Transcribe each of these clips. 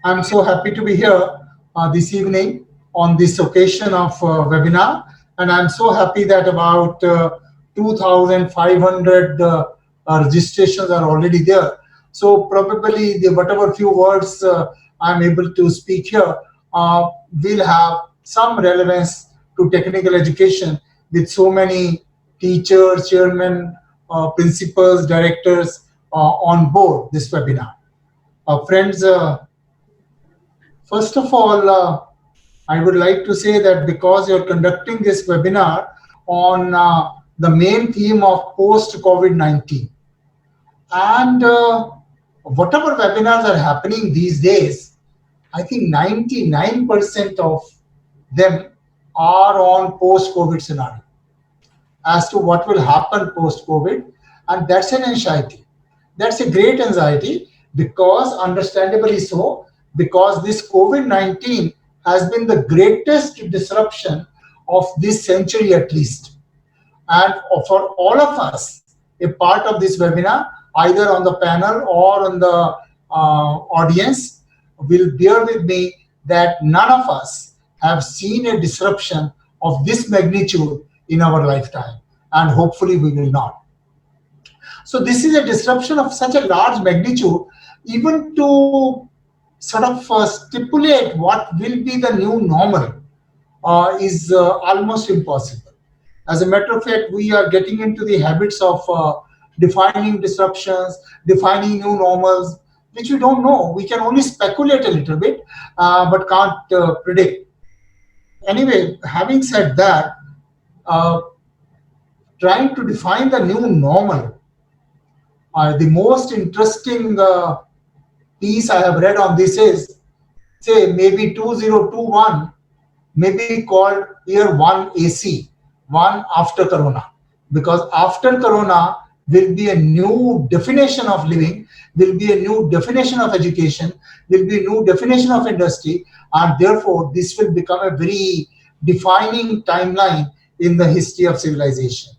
I'm so happy to be here this evening on this occasion of webinar, and I'm so happy that about 2,500 registrations are already there. So probably the whatever few words I'm able to speak here will have some relevance to technical education with so many teachers, chairmen, principals, directors on board this webinar. Friends, first of all, I would like to say that because you're conducting this webinar on the main theme of post-COVID-19, and whatever webinars are happening these days, I think 99% of them are on post-COVID scenario as to what will happen post-COVID, and that's an anxiety. That's a great anxiety because, understandably so, because this COVID-19 has been the greatest disruption of this century at least. And for all of us, a part of this webinar, either on the panel or on the audience, will bear with me that none of us have seen a disruption of this magnitude in our lifetime, and hopefully we will not. So this is a disruption of such a large magnitude, even to sort of stipulate what will be the new normal is almost impossible. As a matter of fact, we are getting into the habits of defining disruptions, defining new normals, which we don't know. We can only speculate a little bit, but can't predict. Anyway, having said that, uh, trying to define the new normal, the most interesting piece I have read on this is, say, maybe 2021 may be called year 1 AC, one after Corona, because after Corona will be a new definition of living, will be a new definition of education, will be a new definition of industry, and therefore this will become a very defining timeline in the history of civilization.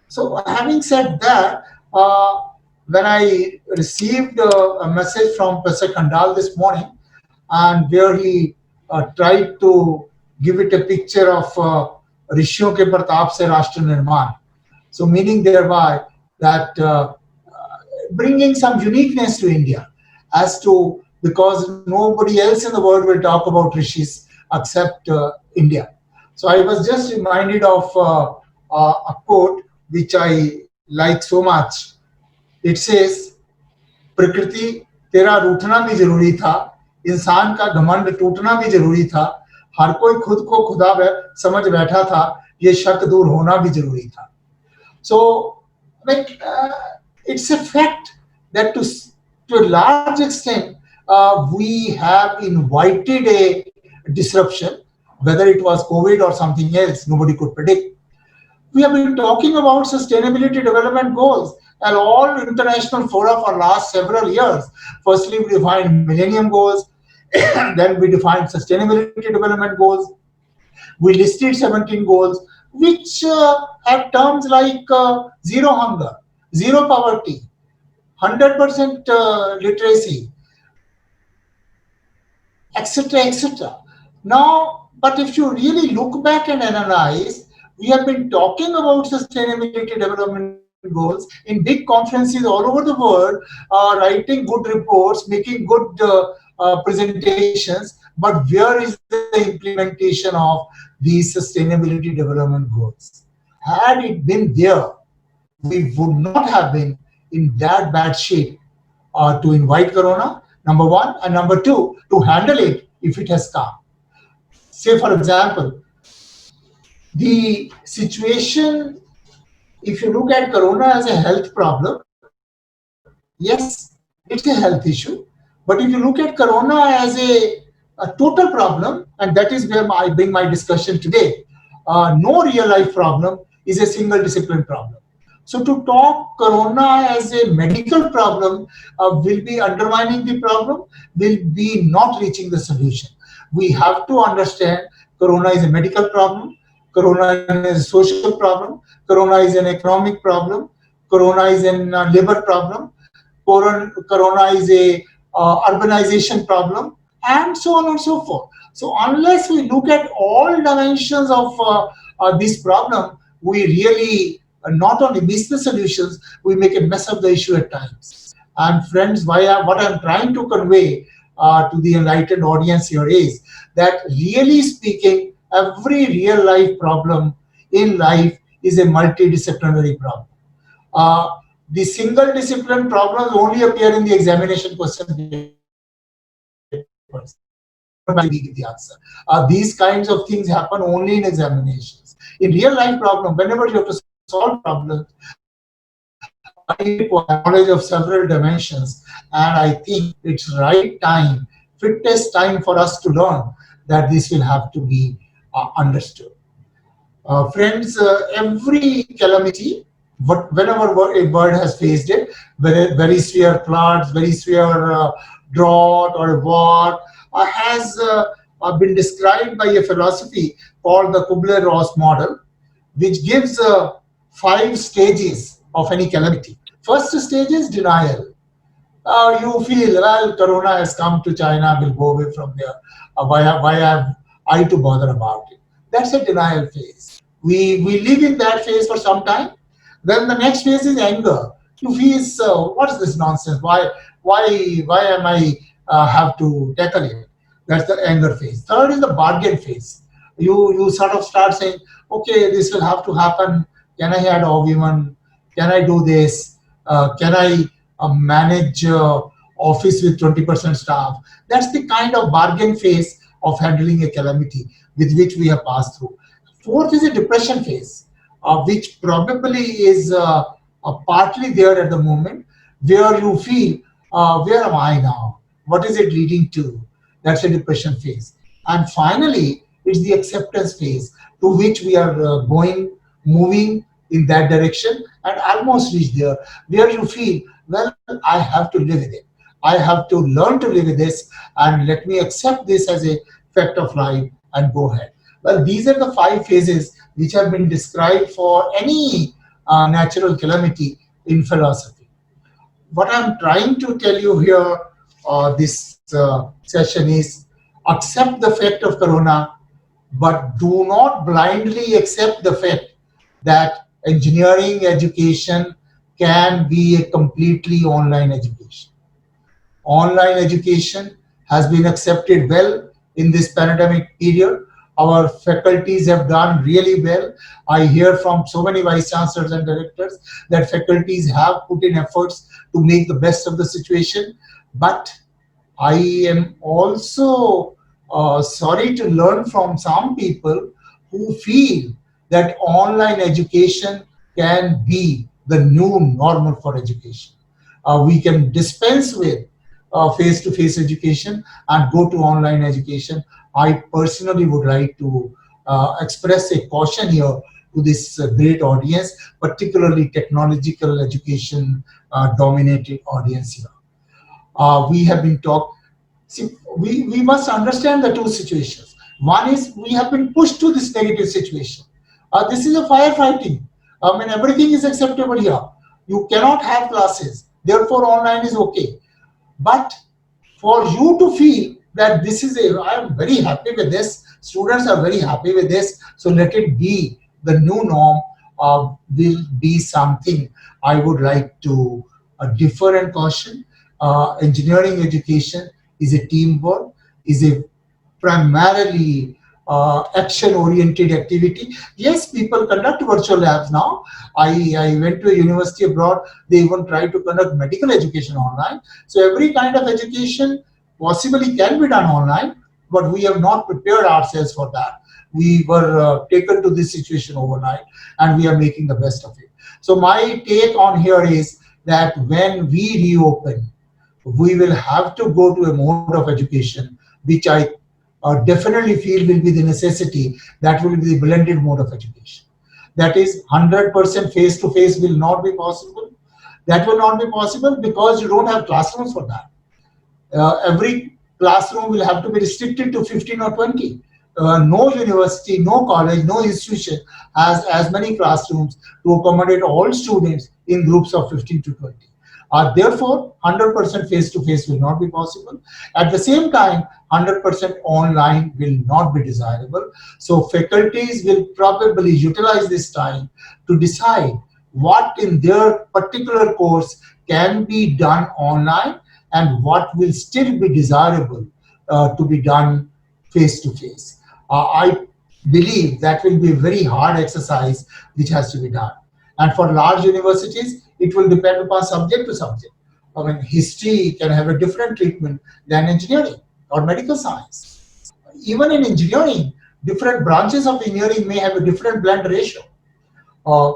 So, having said that, when I received a message from Professor Kandal this morning, and where he tried to give it a picture of ऋषियों के प्रताप से राष्ट्र निर्माण, so meaning thereby that bringing some uniqueness to India, as to because nobody else in the world will talk about rishis except India. So I was just reminded of a quote which I like so much. It says, प्रकृति तेरा रूठना भी जरूरी था, इंसान का घमंड टूटना भी जरूरी था, हर कोई खुद को खुदा समझ बैठा था, ये शक दूर होना भी जरूरी था. So, like, it's a fact that to a large extent, we have invited a disruption, whether it was COVID or something else, nobody could predict. We have been talking about sustainability development goals and all international fora for last several years. Firstly, we defined millennium goals, then we defined sustainability development goals. We listed 17 goals, which have terms like zero hunger, zero poverty, 100% literacy, etc., etc. Now, but if you really look back and analyze, we have been talking about sustainability development goals in big conferences all over the world, writing good reports, making good presentations, but where is the implementation of these sustainability development goals? Had it been there, we would not have been in that bad shape to invite Corona, number one, and number two, to handle it if it has come. Say, for example, the situation, if you look at Corona as a health problem, yes, it's a health issue. But if you look at Corona as a total problem, and that is where I bring my discussion today, no real life problem is a single discipline problem. So to talk Corona as a medical problem will be undermining the problem, will be not reaching the solution. We have to understand Corona is a medical problem. Corona is a social problem. Corona is an economic problem. Corona is an labor problem. Corona is a urbanization problem, and so on and so forth. So unless we look at all dimensions of this problem, we really not only miss the solutions, we make a mess of the issue at times. And friends, what I'm trying to convey to the enlightened audience here is that really speaking, every real life problem in life is a multidisciplinary problem. Uh, the single discipline problems only appear in the examination question papers. Give the answer. These kinds of things happen only in examinations. In real life problem, whenever you have to solve problems, it requires knowledge of several dimensions. And I think it's right time, fittest time for us to learn that this will have to be understood. Friends, every calamity, whenever a bird has faced it, very severe floods, very severe drought or war, has been described by a philosophy called the Kubler-Ross model, which gives 5 stages of any calamity. First stage is denial. You feel, well, Corona has come to China, will go away from there. Why have I to bother about it? That's a denial phase. We live in that phase for some time. Then the next phase is anger. You feel, so what is this nonsense? Why am I have to tackle it? That's the anger phase. Third is the bargain phase. You sort of start saying, okay, this will have to happen. Can I add a woman? Can I do this? Can I manage office with 20% staff? That's the kind of bargain phase of handling a calamity with which we have passed through. Fourth is a depression phase, which probably is partly there at the moment, where you feel, where am I now? What is it leading to? That's a depression phase. And finally, it's the acceptance phase to which we are moving in that direction and almost reach there, where you feel, well, I have to live with it. I have to learn to live with this and let me accept this as a fact of life and go ahead. Well, these are the 5 phases which have been described for any natural calamity in philosophy. What I'm trying to tell you here, this session is accept the fact of Corona, but do not blindly accept the fact that engineering education can be a completely online education. Online education has been accepted well in this pandemic period. Our faculties have done really well. I hear from so many vice chancellors and directors that faculties have put in efforts to make the best of the situation. But I am also sorry to learn from some people who feel that online education can be the new normal for education. We can dispense with face-to-face education and go to online education. I personally would like to express a caution here to this great audience, particularly technological education dominated audience here. We have been taught. See, we must understand the two situations. One is we have been pushed to this negative situation. This is a firefighting. I mean, everything is acceptable here. You cannot have classes. Therefore, online is okay. But for you to feel that this is I am very happy with this, students are very happy with this, so let it be the new norm, will be something I would like to differ and caution. Engineering education is a teamwork, is a primarily action-oriented activity. Yes, people conduct virtual labs now. I went to a university abroad. They even try to conduct medical education online. So every kind of education possibly can be done online, but we have not prepared ourselves for that. We were taken to this situation overnight, and we are making the best of it. So my take on here is that when we reopen, we will have to go to a mode of education, which I definitely feel will be the necessity. That will be the blended mode of education. That is 100% face-to-face will not be possible. That will not be possible because you don't have classrooms for that. Every classroom will have to be restricted to 15 or 20. no university, no college, no institution has as many classrooms to accommodate all students in groups of 15 to 20. Therefore, 100% face-to-face will not be possible. At the same time, 100% online will not be desirable. So faculties will probably utilize this time to decide what in their particular course can be done online and what will still be desirable to be done face-to-face. I believe that will be a very hard exercise which has to be done. And for large universities, it will depend upon subject to subject. I mean, history can have a different treatment than engineering or medical science. Even in engineering, different branches of engineering may have a different blend ratio. Uh,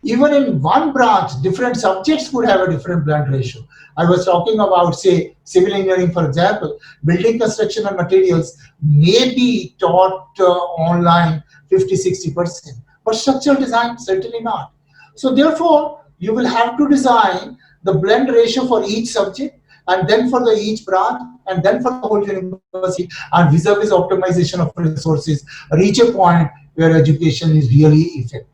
Even in one branch, different subjects could have a different blend ratio. I was talking about, say, civil engineering, for example. Building construction and materials may be taught online 50–60%, but structural design, certainly not. So therefore, you will have to design the blend ratio for each subject, and then for each branch, and then for the whole university, and vis-a-vis optimization of resources, reach a point where education is really effective.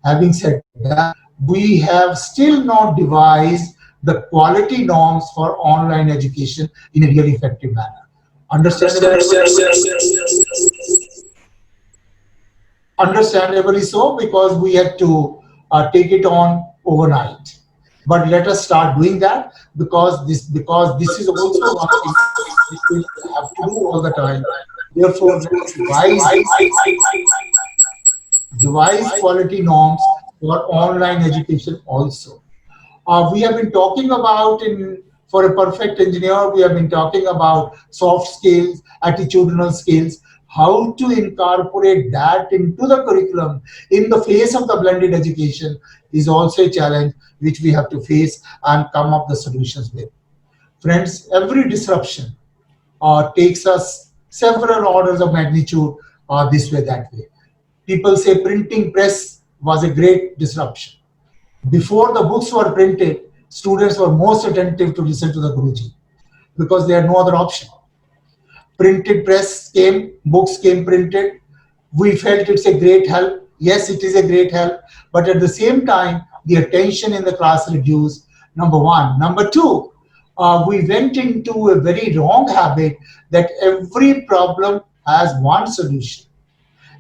Having said that, we have still not devised the quality norms for online education in a really effective manner. Understandably so, because we had to take it on overnight. But let us start doing that, because this is also one thing we have to do all the time. Therefore, devise quality norms for online education also. We have been talking about, for a perfect engineer, we have been talking about soft skills, attitudinal skills, how to incorporate that into the curriculum in the face of the blended education is also a challenge which we have to face and come up the solutions with. Friends, every disruption takes us several orders of magnitude this way, that way. People say printing press was a great disruption. Before the books were printed, students were most attentive to listen to the Guruji because they had no other option. Printed press came, books came printed. We felt it's a great help. Yes, it is a great help. But at the same time, the attention in the class reduced, number one. Number two, we went into a very wrong habit that every problem has one solution.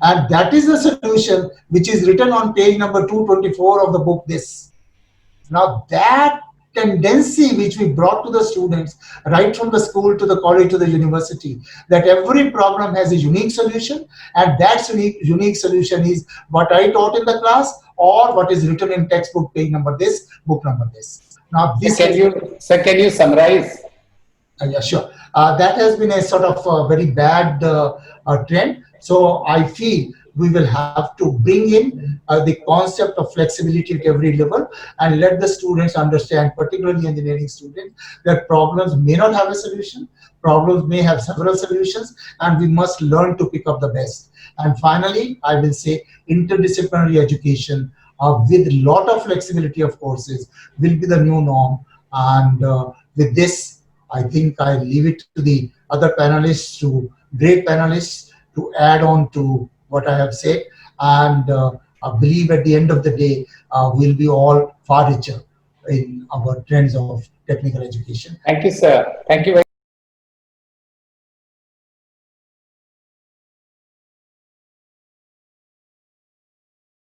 And that is the solution which is written on page number 224 of the book, this. Now that tendency which we brought to the students right from the school to the college to the university, that every problem has a unique solution, and that unique solution is what I taught in the class or what is written in textbook, page number this, book number this. Now this can you summarize? Yeah, sure. That has been a sort of very bad trend. So I feel we will have to bring in the concept of flexibility at every level and let the students understand, particularly engineering students, that problems may not have a solution, problems may have several solutions, and we must learn to pick up the best. And finally, I will say interdisciplinary education with a lot of flexibility of courses will be the new norm. And with this, I think I leave it to the other panelists, to great panelists, to add on to what I have said. And I believe at the end of the day, we'll be all far richer in our trends of technical education. Thank you, sir. Thank you very much.